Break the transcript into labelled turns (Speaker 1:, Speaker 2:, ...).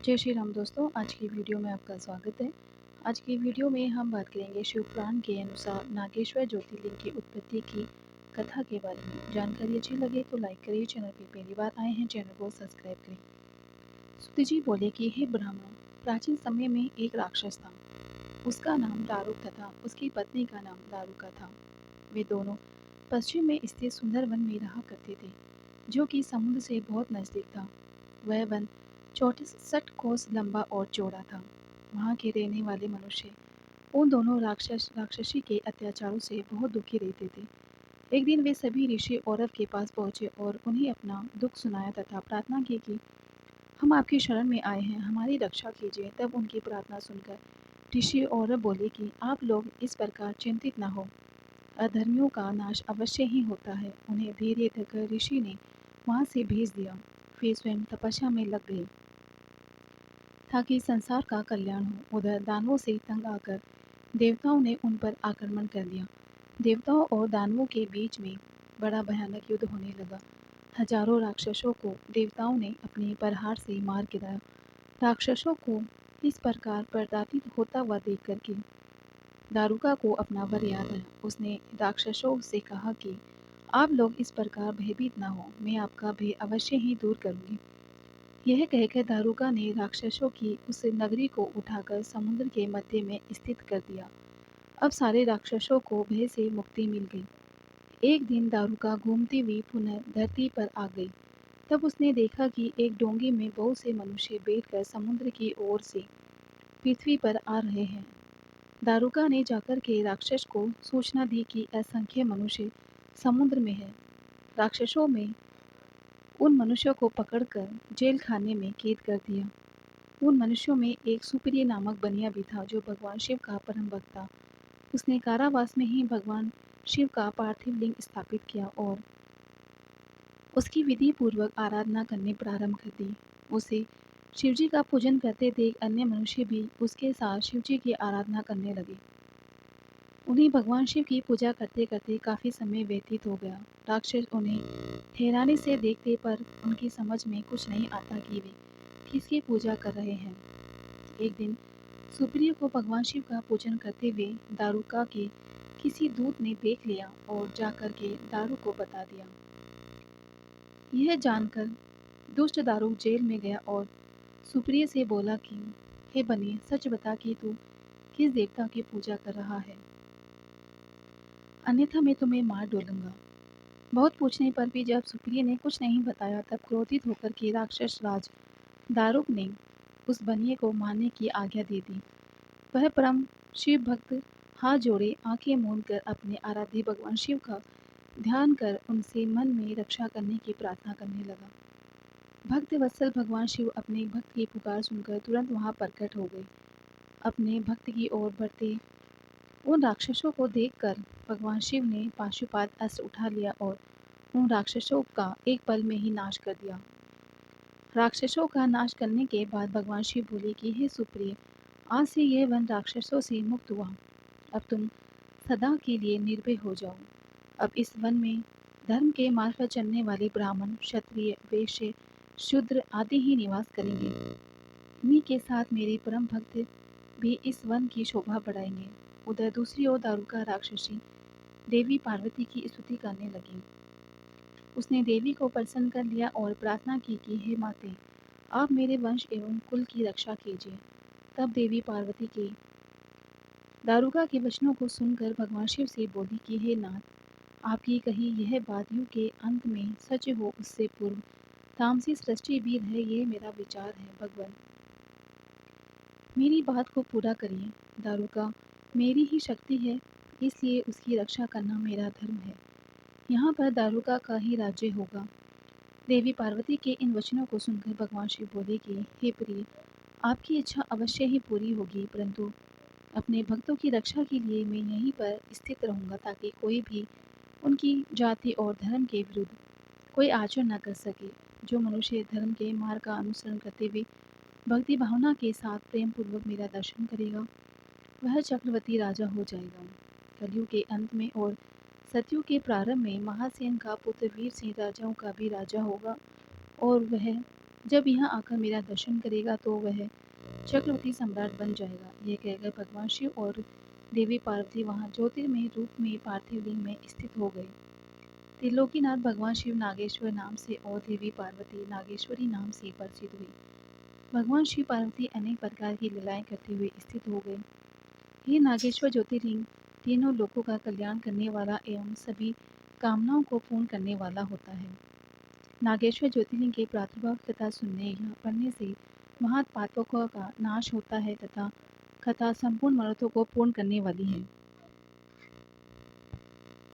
Speaker 1: जय श्री राम दोस्तों, आज की वीडियो में आपका स्वागत है। आज की वीडियो में हम बात करेंगे शिव पुराण के अनुसार नागेश्वर ज्योतिर्लिंग की उत्पत्ति की कथा के बारे में। जानकारी अच्छी लगे तो लाइक करिए, चैनल पे पहली बार आए हैं चैनल को सब्सक्राइब करें। सुत जी बोले कि हे ब्राह्मण, प्राचीन समय में एक राक्षस था। उसका नाम दारुक तथा उसकी पत्नी का नाम दारुका था। वे दोनों पश्चिम में स्थित सुंदर वन में रहा करते थे, जो कि समुद्र से बहुत नजदीक था। वह वन 64 कोस लंबा और चौड़ा था। वहाँ के रहने वाले मनुष्य उन दोनों राक्षसी के अत्याचारों से बहुत दुखी रहते थे। एक दिन वे सभी ऋषि औरत के पास पहुँचे और उन्हें अपना दुख सुनाया तथा प्रार्थना की कि हम आपकी शरण में आए हैं, हमारी रक्षा कीजिए। तब उनकी प्रार्थना सुनकर ऋषि औरत बोले कि आप लोग इस प्रकार चिंतित न हो, अधर्मियों का नाश अवश्य ही होता है। उन्हें धैर्य देकर ऋषि ने वहाँ से भेज दिया। वे स्वयं तपस्या में लग गए ताकि संसार का कल्याण हो। उधर दानवों से तंग आकर देवताओं ने उन पर आक्रमण कर दिया। देवताओं और दानवों के बीच में बड़ा भयानक युद्ध होने लगा। हजारों राक्षसों को देवताओं ने अपने प्रहार से मार गिराया। राक्षसों को इस प्रकार पराजित होता हुआ देख करके दारुका को अपना वर याद आया। उसने राक्षसों से कहा कि आप लोग इस प्रकार भयभीत न हो, मैं आपका भय अवश्य ही दूर करूंगी। यह कहकर दारुका ने राक्षसों की उस नगरी को उठाकर समुद्र के मध्य में स्थित कर दिया। अब सारे राक्षसों को भय से मुक्ति मिल गई। एक दिन दारुका घूमती हुई पुनः धरती पर आ गई। तब उसने देखा कि एक डोंगी में बहुत से मनुष्य बैठकर समुद्र की ओर से पृथ्वी पर आ रहे हैं। दारुका ने जाकर के राक्षस को सूचना दी कि असंख्य मनुष्य समुद्र में है। राक्षसों में उन मनुष्यों को पकड़कर जेल खाने में कैद कर दिया। उन मनुष्यों में एक सुप्रिय नामक बनिया भी था, जो भगवान शिव का परम भक्त था। उसने कारावास में ही भगवान शिव का पार्थिव लिंग स्थापित किया और उसकी विधि पूर्वक आराधना करनी प्रारंभ कर दी। उसे शिवजी का पूजन करते देख अन्य मनुष्य भी उसके साथ शिवजी की आराधना करने लगे। उन्हें भगवान शिव की पूजा करते करते काफी समय व्यतीत हो गया। राक्षस उन्हें हैरानी से देखते, पर उनकी समझ में कुछ नहीं आता कि वे किसकी पूजा कर रहे हैं। एक दिन सुप्रिय को भगवान शिव का पूजन करते हुए दारुका के किसी दूत ने देख लिया और जाकर के दारू को बता दिया। यह जानकर दुष्ट दारू जेल में गया और सुप्रिय से बोला कि हे बनिए, सच बता कि तू किस देवता की पूजा कर रहा है, अन्यथा मैं तुम्हें मार डालूंगा। बहुत पूछने पर भी जब सुप्रिय ने कुछ नहीं बताया, तब क्रोधित होकर के राक्षस राज दारुक ने उस बनिए को मारने की आज्ञा दे दी। वह परम शिव भक्त हाथ जोड़े आंखें मूंद कर अपने आराध्य भगवान शिव का ध्यान कर उनसे मन में रक्षा करने की प्रार्थना करने लगा। भक्त वत्सल भगवान शिव अपने भक्त की पुकार सुनकर तुरंत वहां प्रकट हो गए। अपने भक्त की ओर बढ़ते उन राक्षसों को देखकर भगवान शिव ने पाशुपात अस्त्र उठा लिया और उन राक्षसों का एक पल में ही नाश कर दिया। राक्षसों का नाश करने के बाद भगवान शिव बोले कि हे सुप्रिय, आज से यह वन राक्षसों से मुक्त हुआ। अब तुम सदा के लिए निर्भय हो जाओ। अब इस वन में धर्म के मार्ग पर चलने वाले ब्राह्मण, क्षत्रिय, वैश्य, शूद्र आदि ही निवास करेंगे। इन्हीं के साथ मेरे परम भक्त भी इस वन की शोभा बढ़ाएंगे। उधर दूसरी ओर दारुका राक्षसी देवी पार्वती की स्तुति करने लगी। उसने देवी को प्रसन्न कर लिया और प्रार्थना की कि हे माते, आप मेरे वंश एवं कुल की रक्षा कीजिए। तब देवी पार्वती के दारुका के वचनों को सुनकर भगवान शिव से बोली कि हे नाथ, आपकी कही यह बात युग के अंत में सच हो, उससे पूर्व तामसी सृष्टि भी रहे, ये मेरा विचार है। भगवान, मेरी बात को पूरा करिए। दारुका मेरी ही शक्ति है, इसलिए उसकी रक्षा करना मेरा धर्म है। यहाँ पर दारुका का ही राज्य होगा। देवी पार्वती के इन वचनों को सुनकर भगवान शिव बोले कि हे प्रिय, आपकी इच्छा अवश्य ही पूरी होगी, परंतु अपने भक्तों की रक्षा के लिए मैं यहीं पर स्थित रहूंगा, ताकि कोई भी उनकी जाति और धर्म के विरुद्ध कोई आचरण न कर सके। जो मनुष्य धर्म के मार्ग का अनुसरण करते हुए भक्ति भावना के साथ प्रेम पूर्वक मेरा दर्शन करेगा, वह चक्रवर्ती राजा हो जाएगा। कलयुग के अंत में और सतयुग के प्रारंभ में महासेन का पुत्र वीर सिंह राजाओं का भी राजा होगा और वह जब यहाँ आकर मेरा दर्शन करेगा तो वह चक्रवर्ती सम्राट बन जाएगा। यह कहकर भगवान शिव और देवी पार्वती वहाँ ज्योतिर्मय रूप में पार्थिव लिंग में स्थित हो गए। त्रिलोकीनाथ भगवान शिव नागेश्वर नाम से और देवी पार्वती नागेश्वरी नाम से प्रसिद्ध हुई। भगवान शिव पार्वती अनेक प्रकार की लीलाएं करते हुए स्थित हो गए। ये नागेश्वर ज्योतिर्लिंग तीनों लोकों का कल्याण करने वाला एवं सभी कामनाओं को पूर्ण करने वाला होता है। नागेश्वर ज्योतिर्लिंग के प्रादुर्भाव कथा सुनने या पढ़ने से महापातकों का नाश होता है तथा कथा संपूर्ण मनोरथों को पूर्ण करने वाली है।